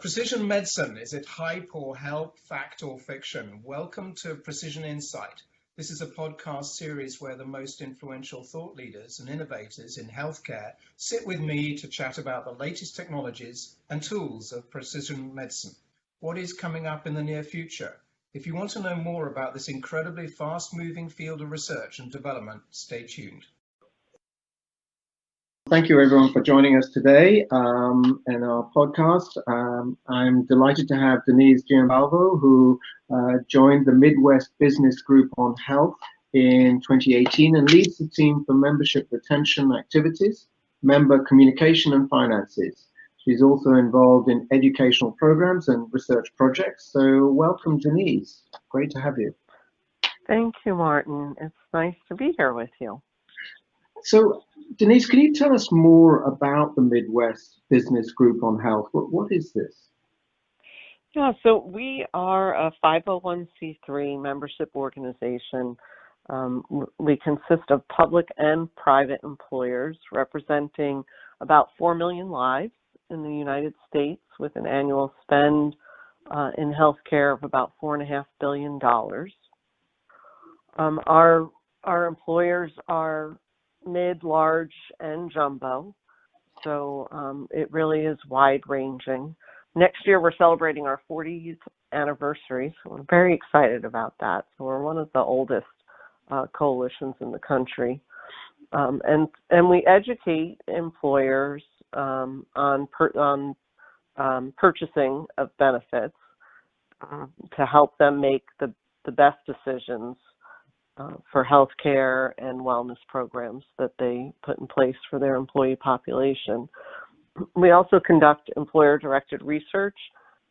Precision medicine, is it hype or help, fact or fiction? Welcome to Precision Insight. This is a podcast series where the most influential thought leaders and innovators in healthcare sit with me to chat about the latest technologies and tools of precision medicine. What is coming up in the near future? If you want to know more about this incredibly fast-moving field of research and development, stay tuned. Thank you everyone for joining us today in our podcast. I'm delighted to have Denise Giambalvo, who joined the Midwest Business Group on Health in 2018 and leads the team for membership retention activities, member communication and finances. She's also involved in educational programs and research projects. So welcome, Denise. Great to have you. Thank you, Martin. It's nice to be here with you. So, Denise, can you tell us more about the Midwest Business Group on Health? What is this? Yeah, so we are a 501c3 membership organization. We consist of public and private employers representing about 4 million lives in the United States with an annual spend in healthcare of about $4.5 billion. Our employers are mid, large, and jumbo, so it really is wide-ranging. Next year, we're celebrating our 40th anniversary, so we're very excited about that. So we're one of the oldest coalitions in the country, and we educate employers on purchasing of benefits to help them make the best decisions for healthcare and wellness programs that they put in place for their employee population. We also conduct employer-directed research,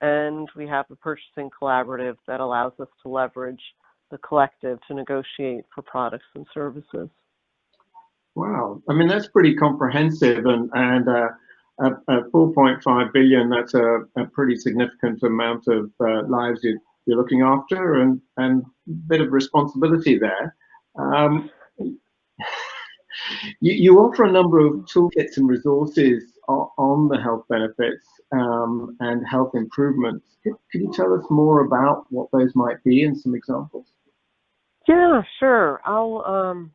and we have a purchasing collaborative that allows us to leverage the collective to negotiate for products and services. Wow, I mean, that's pretty comprehensive, and at 4.5 billion, that's a pretty significant amount of lives you're looking after, and a bit of responsibility there. You offer a number of toolkits and resources on the health benefits and health improvements. Could you tell us more about what those might be and some examples? Yeah, sure. I'll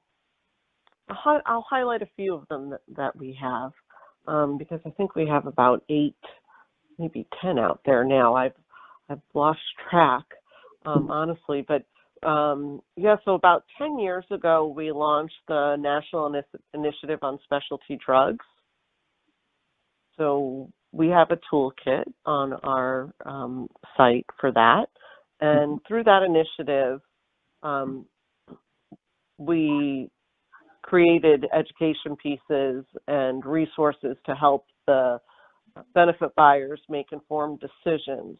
highlight a few of them that we have because I think we have about 8, maybe 10 out there now. I've lost track, honestly, but so about 10 years ago, we launched the National Initiative on Specialty Drugs. So we have a toolkit on our site for that, and through that initiative, we created education pieces and resources to help the benefit buyers make informed decisions.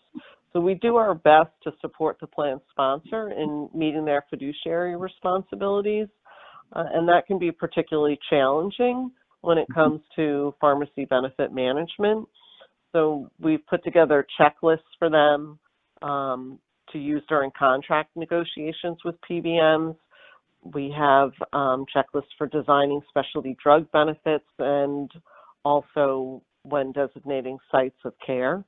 So we do our best to support the plan sponsor in meeting their fiduciary responsibilities, and that can be particularly challenging when it comes to pharmacy benefit management. So we've put together checklists for them to use during contract negotiations with PBMs. We have checklists for designing specialty drug benefits and also when designating sites of care.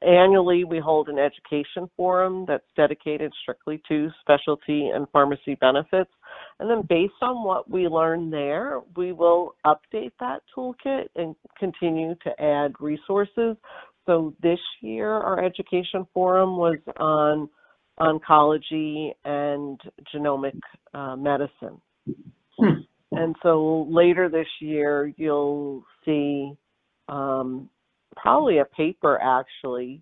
Annually, we hold an education forum that's dedicated strictly to specialty and pharmacy benefits. And then based on what we learn there, we will update that toolkit and continue to add resources. So this year, our education forum was on oncology and genomic medicine. And so later this year, you'll see probably a paper actually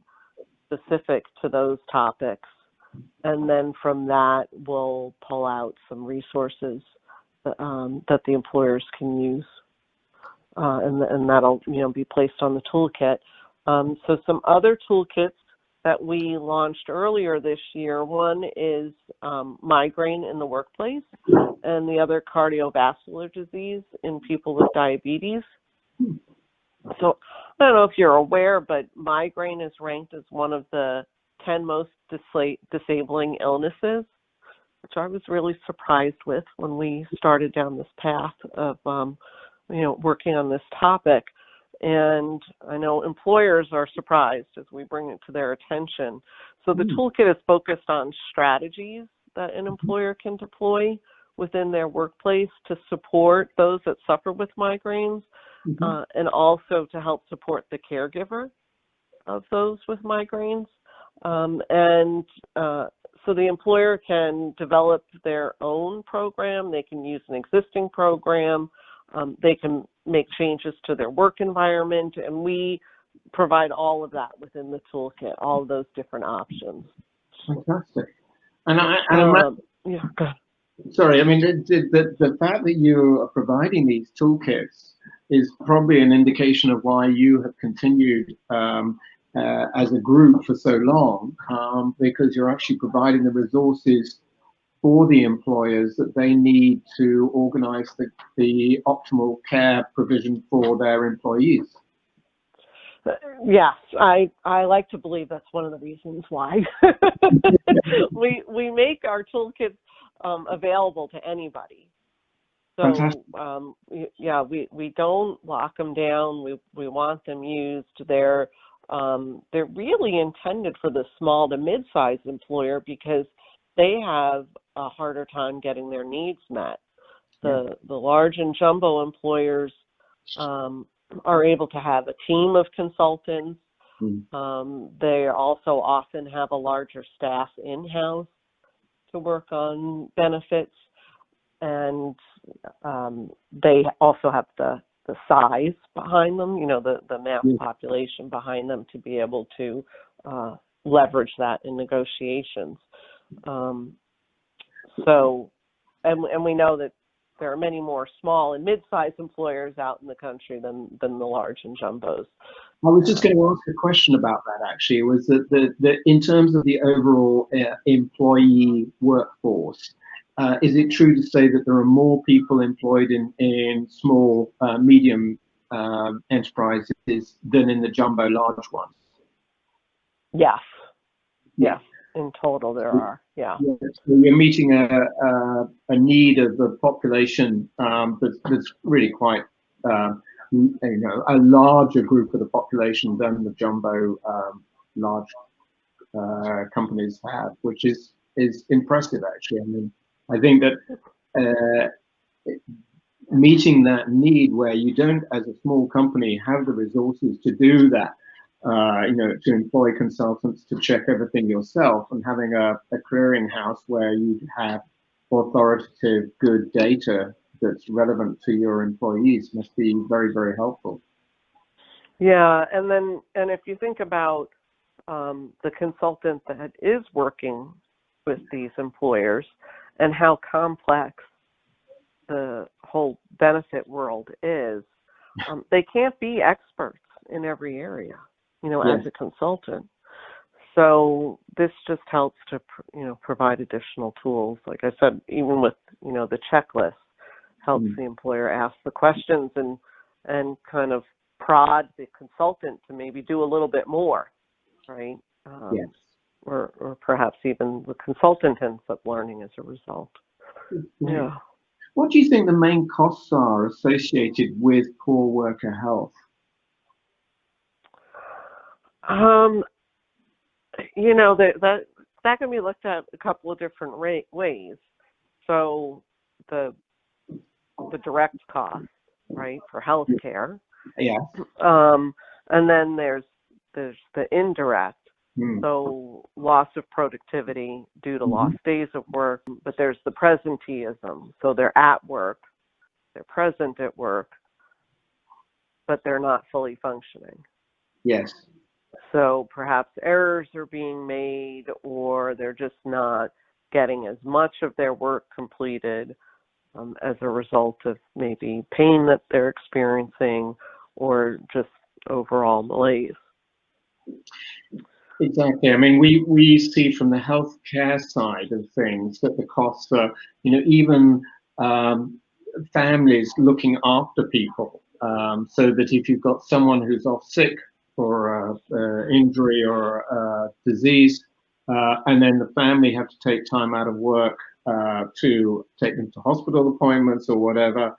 specific to those topics. And then from that, we'll pull out some resources that the employers can use. And that'll be placed on the toolkit. So some other toolkits that we launched earlier this year, one is migraine in the workplace, and the other cardiovascular disease in people with diabetes. So I don't know if you're aware, but migraine is ranked as one of the 10 most disabling illnesses, which I was really surprised with when we started down this path of, working on this topic. And I know employers are surprised as we bring it to their attention. So the toolkit is focused on strategies that an employer can deploy within their workplace to support those that suffer with migraines, and also to help support the caregiver of those with migraines. So the employer can develop their own program. They can use an existing program. They can make changes to their work environment, and we provide all of that within the toolkit, all of those different options. Fantastic. And Yeah, go ahead. sorry, I mean, the fact that you are providing these toolkits is probably an indication of why you have continued as a group for so long, because you're actually providing the resources for the employers that they need to organize the optimal care provision for their employees. Yes, I like to believe that's one of the reasons why. we make our toolkits available to anybody. So we don't lock them down. We want them used. They're really intended for the small to mid-sized employer because they have a harder time getting their needs met. The large and jumbo employers are able to have a team of consultants. They also often have a larger staff in-house to work on benefits, and they also have the size behind them, the mass population behind them to be able to leverage that in negotiations. And we know that there are many more small and mid-sized employers out in the country than the large and jumbos. I was just going to ask a question about that, actually. Was that in terms of the overall employee workforce, is it true to say that there are more people employed in small, medium enterprises than in the jumbo large ones? Yes. Yes. In total, there are. Yeah. So you're meeting a need of the population that's really quite, a larger group of the population than the jumbo large companies have, which is impressive, actually. I mean, I think that meeting that need where you don't, as a small company, have the resources to do that, to employ consultants to check everything yourself, and having a clearinghouse where you have authoritative, good data that's relevant to your employees must be very, very helpful. Yeah, and if you think about the consultant that is working with these employers and how complex the whole benefit world is, they can't be experts in every area, as a consultant. So this just helps to, provide additional tools. Like I said, even with, the checklist, helps the employer ask the questions and kind of prod the consultant to maybe do a little bit more, right? Or perhaps even the consultant ends up learning as a result. Yeah. What do you think the main costs are associated with poor worker health? That can be looked at a couple of different ways. So the direct cost, right, for health care. Yeah. And then there's the indirect. So loss of productivity due to lost days of work, but there's the presenteeism. So they're at work, they're present at work, but they're not fully functioning. Yes. So perhaps errors are being made, or they're just not getting as much of their work completed as a result of maybe pain that they're experiencing or just overall malaise. Exactly. I mean, we see from the healthcare side of things that the costs are, even families looking after people, so that if you've got someone who's off sick for injury or disease, and then the family have to take time out of work to take them to hospital appointments or whatever,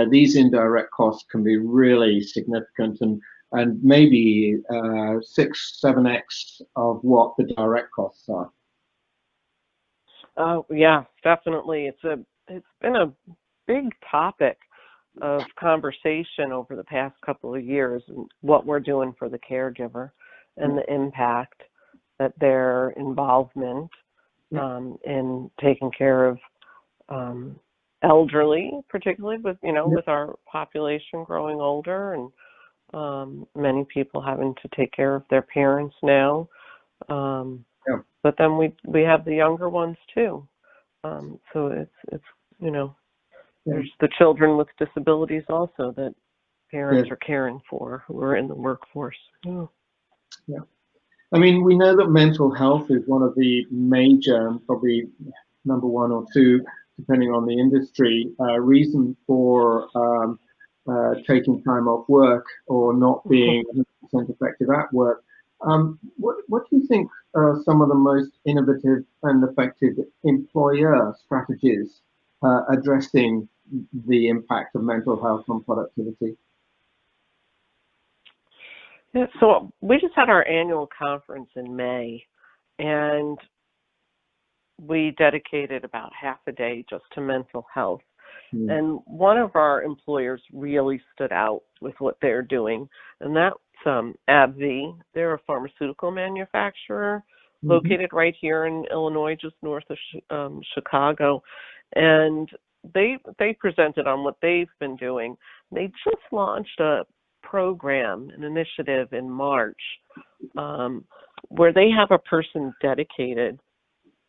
these indirect costs can be really significant and maybe 6-7x of what the direct costs are. Oh, yeah, definitely. It's been a big topic of conversation over the past couple of years, and what we're doing for the caregiver and the impact that their involvement in taking care of elderly, particularly with our population growing older, and many people having to take care of their parents now. But then we have the younger ones too. So it's there's the children with disabilities also that parents are caring for who are in the workforce. Yeah. I mean, we know that mental health is one of the major, probably number one or two, depending on the industry, reason for taking time off work or not being 100% effective at work. What do you think are some of the most innovative and effective employer strategies addressing the impact of mental health on productivity? Yeah, so we just had our annual conference in May, and we dedicated about half a day just to mental health. And one of our employers really stood out with what they're doing, and that's AbbVie. They're a pharmaceutical manufacturer located right here in Illinois, just north of Chicago. And they presented on what they've been doing. They just launched a program, an initiative in March, where they have a person dedicated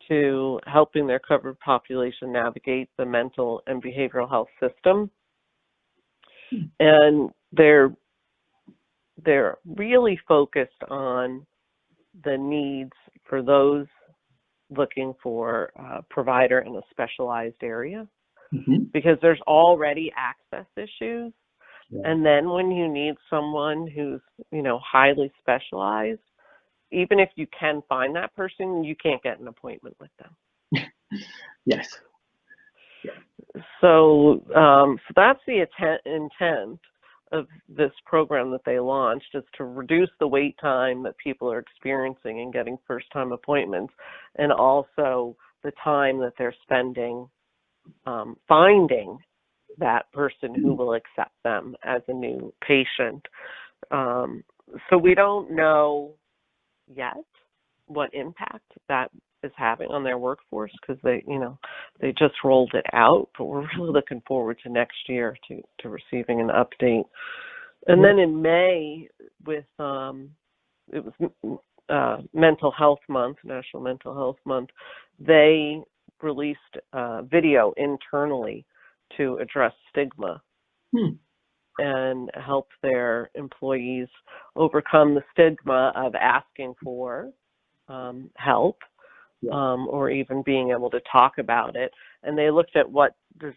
to helping their covered population navigate the mental and behavioral health system. And they're really focused on the needs for those looking for a provider in a specialized area, because there's already access issues. And then when you need someone who's, highly specialized, even if you can find that person, you can't get an appointment with them. Yes. So that's the intent of this program that they launched, is to reduce the wait time that people are experiencing in getting first-time appointments, and also the time that they're spending finding that person who will accept them as a new patient. So we don't know yet what impact that is having on their workforce, because they just rolled it out, but we're really looking forward to next year to receiving an update. And then in May, with it was Mental Health Month, National Mental Health Month, they released a video internally to address stigma and help their employees overcome the stigma of asking for help, or even being able to talk about it. And they looked at what not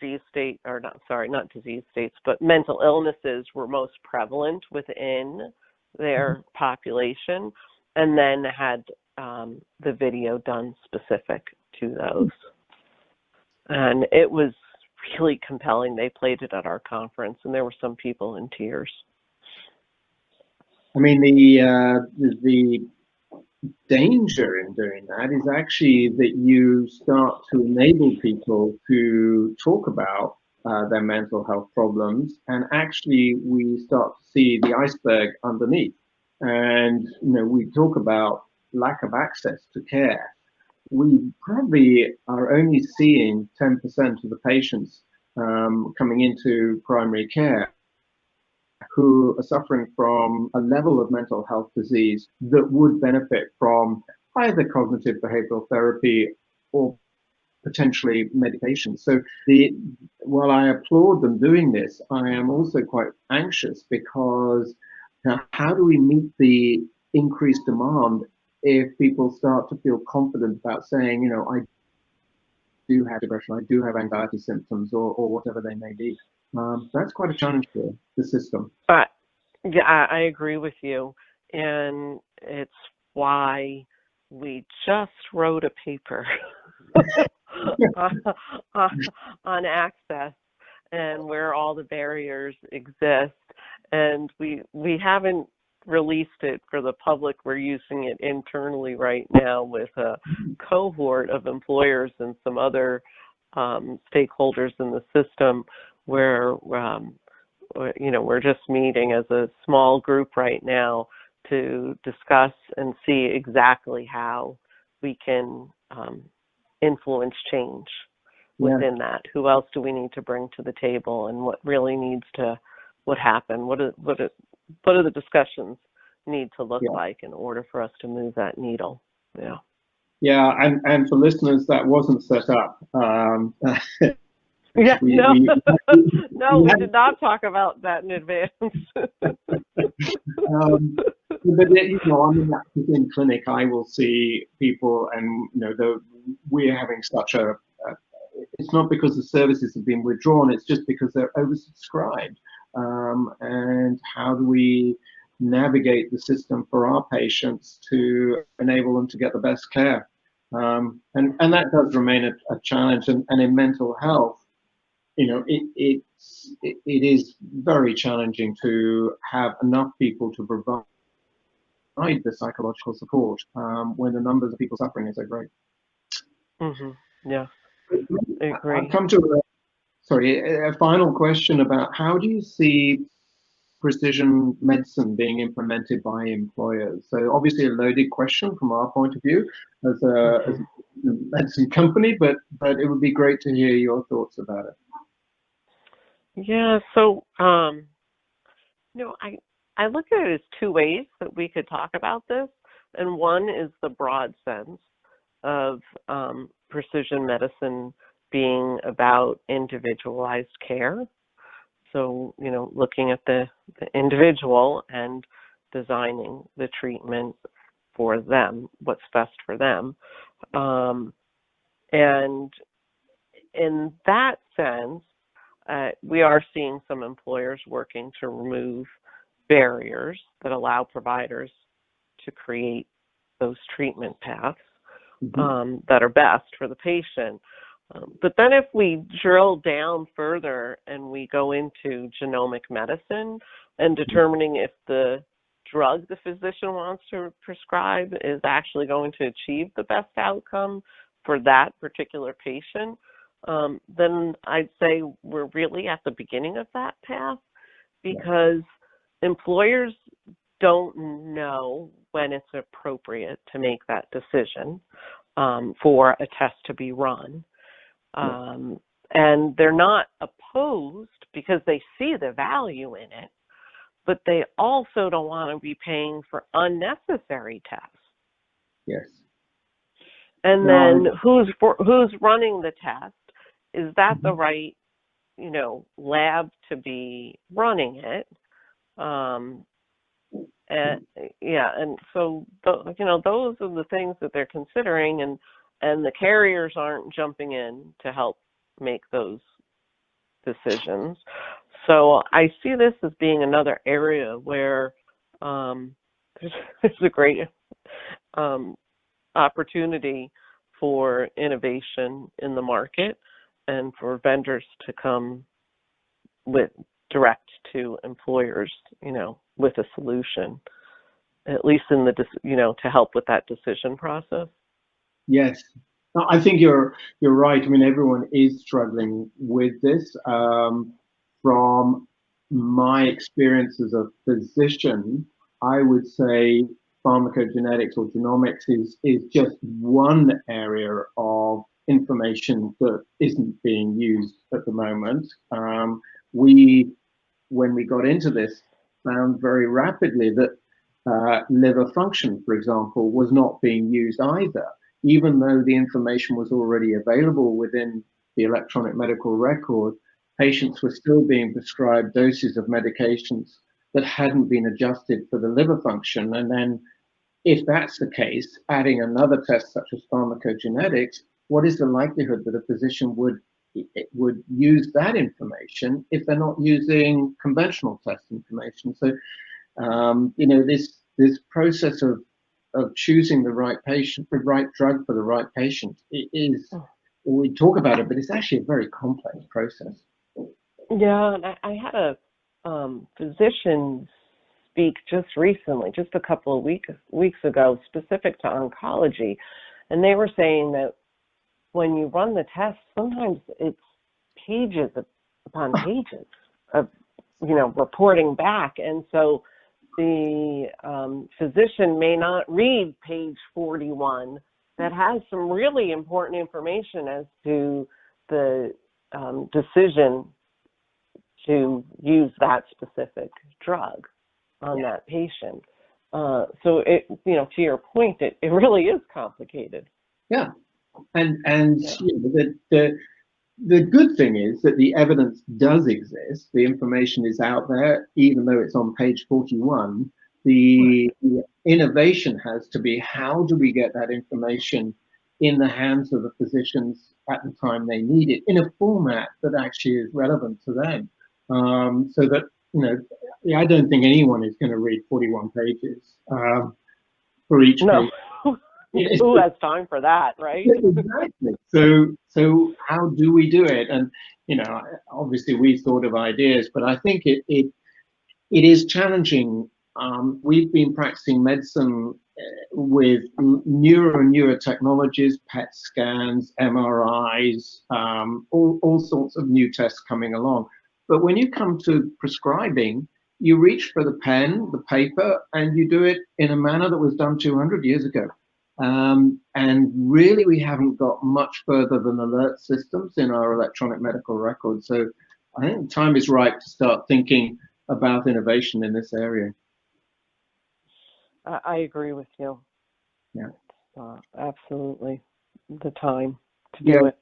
disease states, but mental illnesses were most prevalent within their population, and then had the video done specific to those. And it was really compelling. They played it at our conference, and there were some people in tears. I mean, the danger in doing that is actually that you start to enable people to talk about their mental health problems, and actually we start to see the iceberg underneath. And we talk about lack of access to care. We probably are only seeing 10% of the patients coming into primary care who are suffering from a level of mental health disease that would benefit from either cognitive behavioral therapy or potentially medication. So while I applaud them doing this, I am also quite anxious, because how do we meet the increased demand if people start to feel confident about saying, I do have depression, I do have anxiety symptoms, or whatever they may be. That's quite a challenge for the system. Yeah, I agree with you. And it's why we just wrote a paper on access. and where all the barriers exist. And we haven't released it for the public. We're using it internally right now with a cohort of employers and some other stakeholders in the system where, we're just meeting as a small group right now to discuss and see exactly how we can influence change within that. Who else do we need to bring to the table, and what really needs to happen? What do the discussions need to look like in order for us to move that needle? Yeah, and for listeners, that wasn't set up. We did not talk about that in advance. But in clinic, I will see people, and we're having such a. It's not because the services have been withdrawn; it's just because they're oversubscribed. And how do we navigate the system for our patients to enable them to get the best care? And that does remain a challenge. And in mental health, it is very challenging to have enough people to provide the psychological support when the numbers of people suffering is so great. Yeah, I agree. I've come to a final question about how do you see precision medicine being implemented by employers? So obviously a loaded question from our point of view as a medicine company, but it would be great to hear your thoughts about it. Yeah, so I look at it as two ways that we could talk about this, and one is the broad sense of precision medicine being about individualized care. So, looking at the individual and designing the treatment for them, what's best for them. And in that sense, we are seeing some employers working to remove barriers that allow providers to create those treatment paths that are best for the patient. But then if we drill down further and we go into genomic medicine and determining if the drug the physician wants to prescribe is actually going to achieve the best outcome for that particular patient, then I'd say we're really at the beginning of that path, because employers don't know when it's appropriate to make that decision for a test to be run. And they're not opposed because they see the value in it, but they also don't want to be paying for unnecessary tests. Yes. And then who's running the test? Is that the right, lab to be running it? And so those are the things that they're considering, and the carriers aren't jumping in to help make those decisions. So I see this as being another area where there's a great opportunity for innovation in the market and for vendors to come with direct to employers, with a solution, at least in the, to help with that decision process. Yes, I think you're right. I mean, everyone is struggling with this. From my experience as a physician, I would say pharmacogenetics or genomics is just one area of information that isn't being used at the moment. When we got into this, found very rapidly that liver function, for example, was not being used either, even though the information was already available within the electronic medical record. Patients were still being prescribed doses of medications that hadn't been adjusted for the liver function. And then if that's the case, adding another test such as pharmacogenetics, what is the likelihood that a physician would use that information if they're not using conventional test information? So, this process of choosing the right patient, the right drug for the right patient is, we talk about it, but it's actually a very complex process. Yeah, and I had a physician speak just recently, just a couple of weeks ago, specific to oncology, and they were saying that when you run the test, sometimes it's pages upon pages of reporting back, and so the physician may not read page 41 that has some really important information as to the decision to use that specific drug on that patient. So it, to your point, it really is complicated. Yeah, and the good thing is that the evidence does exist. The information is out there, even though it's on page 41. The innovation has to be, how do we get that information in the hands of the physicians at the time they need it, in a format that actually is relevant to them? So that, I don't think anyone is going to read 41 pages for each No. page. Who has time for that, right? Exactly. So how do we do it? And obviously we thought of ideas, but I think it is challenging. We've been practicing medicine with newer and newer technologies, PET scans, MRIs, all sorts of new tests coming along. But when you come to prescribing, you reach for the pen, the paper, and you do it in a manner that was done 200 years ago. And really, we haven't got much further than alert systems in our electronic medical records. So I think the time is right to start thinking about innovation in this area. I agree with you. Yeah. Absolutely. The time to do it.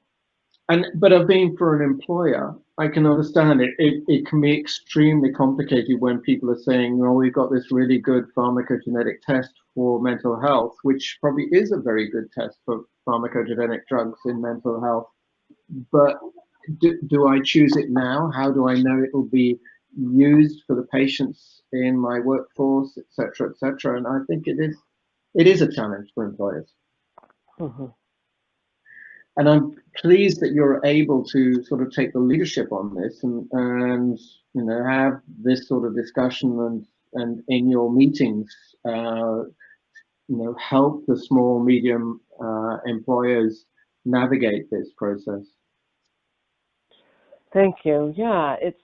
But I've been for an employer, I can understand it. It can be extremely complicated when people are saying, "Oh, we've got this really good pharmacogenetic test for mental health," which probably is a very good test for pharmacogenic drugs in mental health. But do I choose it now? How do I know it will be used for the patients in my workforce, et cetera, et cetera? And I think it is a challenge for employers. Mm-hmm. And I'm pleased that you're able to sort of take the leadership on this and have this sort of discussion and in your meetings, help the small, medium employers navigate this process. Thank you. Yeah, it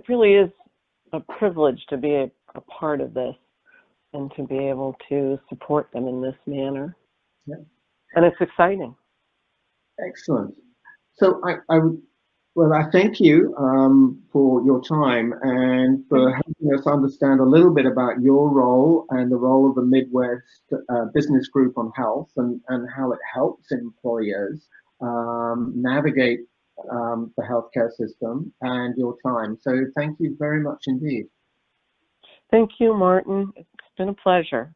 really is a privilege to be a part of this and to be able to support them in this manner. Yeah. And it's exciting. Excellent. So I thank you for your time and for helping us understand a little bit about your role and the role of the Midwest Business Group on Health and how it helps employers navigate the healthcare system and your time. So thank you very much indeed. Thank you, Martin. It's been a pleasure.